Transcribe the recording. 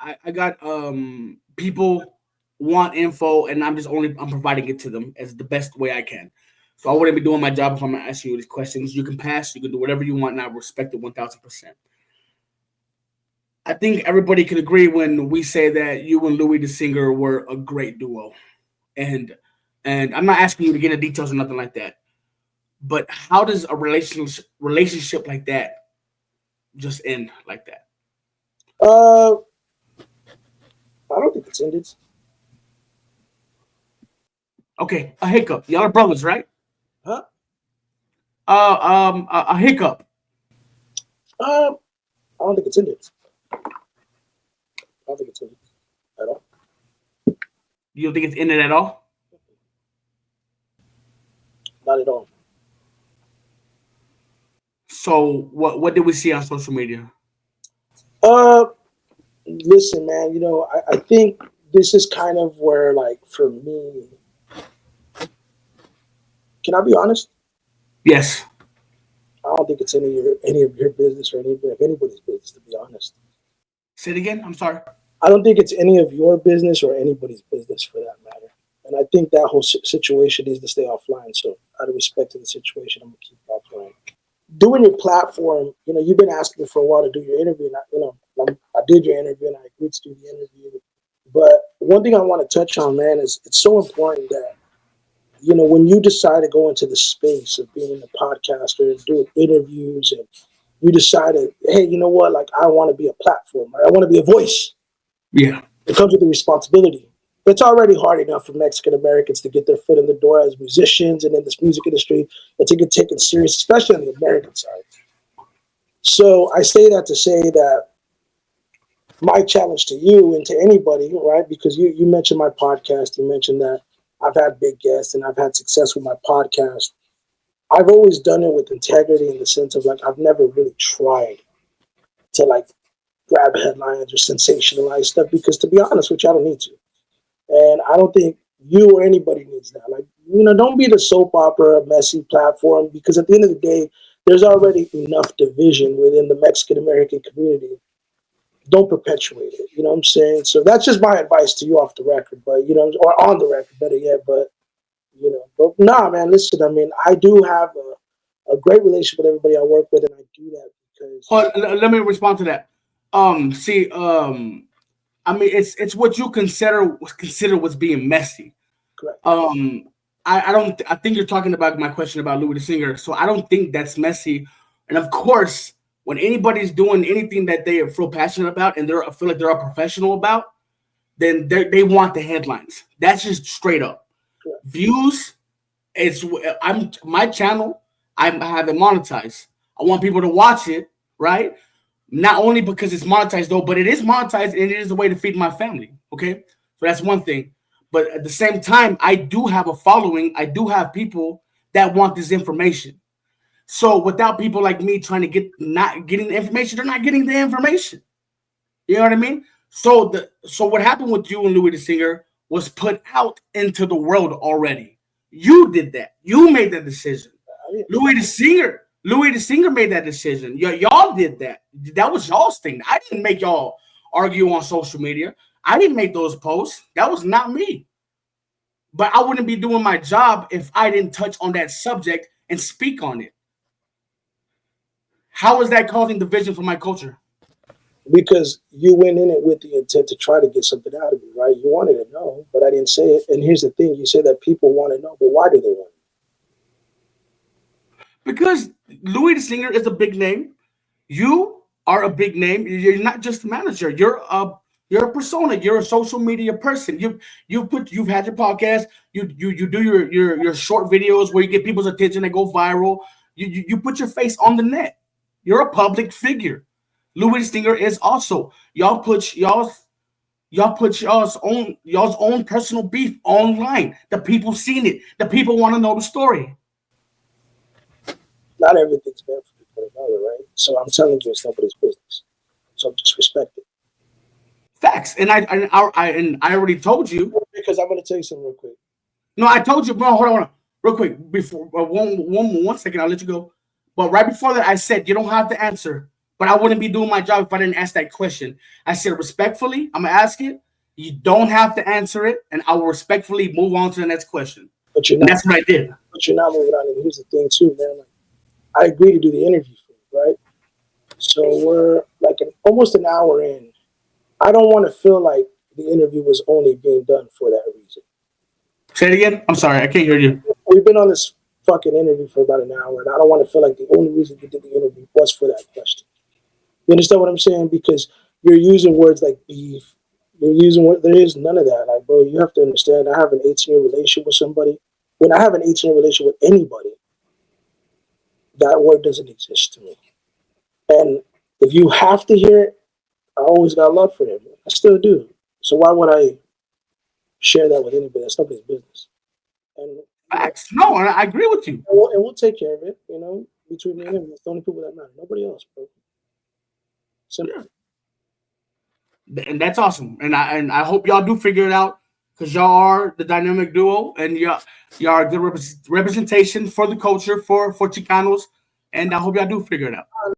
I got people want info, and I'm providing it to them as the best way I can. So I wouldn't be doing my job if I'm not asking you these questions. You can pass, you can do whatever you want, and I respect it 1,000%. I think everybody could agree when we say that you and Louis the singer were a great duo, and I'm not asking you to get into details or nothing like that. But how does a relationship like that just end like that? Uh, I don't think it's ended. Okay, a hiccup. Y'all are brothers, right? Huh? A hiccup. I don't think it's ended. I don't think it's ended at all. You don't think it's ended at all? Not at all. So what did we see on social media? Uh, Listen, man. I think this is kind of where, like, for me, can I be honest? Yes. I don't think it's any of your business or any of anybody's business, to be honest. Say it again. I'm sorry. I don't think it's any of your business or anybody's business for that matter. And I think that whole situation needs to stay offline. So, out of respect to the situation, I'm gonna keep it offline. Doing your platform, you've been asking me for a while to do your interview, and I did your interview, and I agreed to do the interview. But one thing I want to touch on, man, is it's so important that when you decide to go into the space of being a podcaster and doing interviews, and you decided, hey, you know what, like I want to be a platform, right? I want to be a voice. Yeah. It comes with the responsibility. It's already hard enough for Mexican Americans to get their foot in the door as musicians and in this music industry and to get taken serious, especially on the American side. So I say that to say that my challenge to you and to anybody, right? Because you mentioned my podcast, you mentioned that I've had big guests and I've had success with my podcast. I've always done it with integrity in the sense of like I've never really tried to like grab headlines or sensationalize stuff because to be honest with you, I don't need to. And I don't think you or anybody needs that. Like, don't be the soap opera messy platform because at the end of the day, there's already enough division within the Mexican American community. Don't perpetuate it. You know what I'm saying? So that's just my advice to you off the record, but or on the record, better yet. But nah, man, listen, I mean, I do have a great relationship with everybody I work with, and I do that because Let me respond to that. See, I mean, it's what you consider what's being messy. correct. Um, I don't. I think you're talking about my question about Louis the singer. So I don't think that's messy. And of course, when anybody's doing anything that they feel passionate about and they feel like they're a professional about, then they want the headlines. That's just straight up Correct. views. It's I'm my channel. I have it monetized. I want people to watch it, right? Not only because it's monetized though, but it is monetized and it is a way to feed my family. Okay, so that's one thing. But at the same time, I do have a following. I do have people that want this information. So without people like me trying to not getting the information, they're not getting the information. You know what I mean? So what happened with you and Louis the Singer was put out into the world already. You did that. You made that decision. Yeah. Louis the Singer made that decision. Y'all did that. That was y'all's thing. I didn't make y'all argue on social media. I didn't make those posts. That was not me. But I wouldn't be doing my job if I didn't touch on that subject and speak on it. How is that causing division for my culture? Because you went in it with the intent to try to get something out of me, right? You wanted to know, but I didn't say it. And here's the thing: you say that people want to know, but why do they want Because Louis the Singer is a big name. You are a big name. You're not just a manager. You're a persona. You're a social media person. You've had your podcast. You do your short videos where you get people's attention and go viral. You put your face on the net. You're a public figure. Louis the Singer is also. Y'all put y'all's own personal beef online. The people seen it. The people want to know the story. it? Not everything's meant for people to know, right? So I'm telling you, it's nobody's business. So just respect it. Facts. And I already told you. Because I'm going to tell you something real quick. No, I told you, bro. Hold on, real quick. Before one second, I'll let you go. But right before that, I said you don't have to answer, but I wouldn't be doing my job if I didn't ask that question. I said respectfully, I'm gonna ask it. You don't have to answer it, and I will respectfully move on to the next question. But you're And not. that's what I did. But you're not moving on. And here's the thing, too, man. Like, I agree to do the interview for you, right? So we're like almost an hour in. I don't want to feel like the interview was only being done for that reason. Say it again. I'm sorry, I can't hear you. We've been on this fucking interview for about an hour, and I don't want to feel like the only reason you did the interview was for that question. You understand what I'm saying? Because you're using words like beef. You're using what there is none of that. Like, bro, you have to understand. I have an 18-year relationship with somebody. When I have an 18-year relationship with anybody, that word doesn't exist to me. And if you have to hear it, I always got love for him. I still do. So why would I share that with anybody? That's nobody's business. And Facts. No, I agree with you. we'll take care of it. Between me and him, it's the only people that matter. Nobody else, bro. Simple. Yeah. And that's awesome. And I hope y'all do figure it out because y'all are the dynamic duo, and y'all are a good representation for the culture for Chicanos. And I hope y'all do figure it out.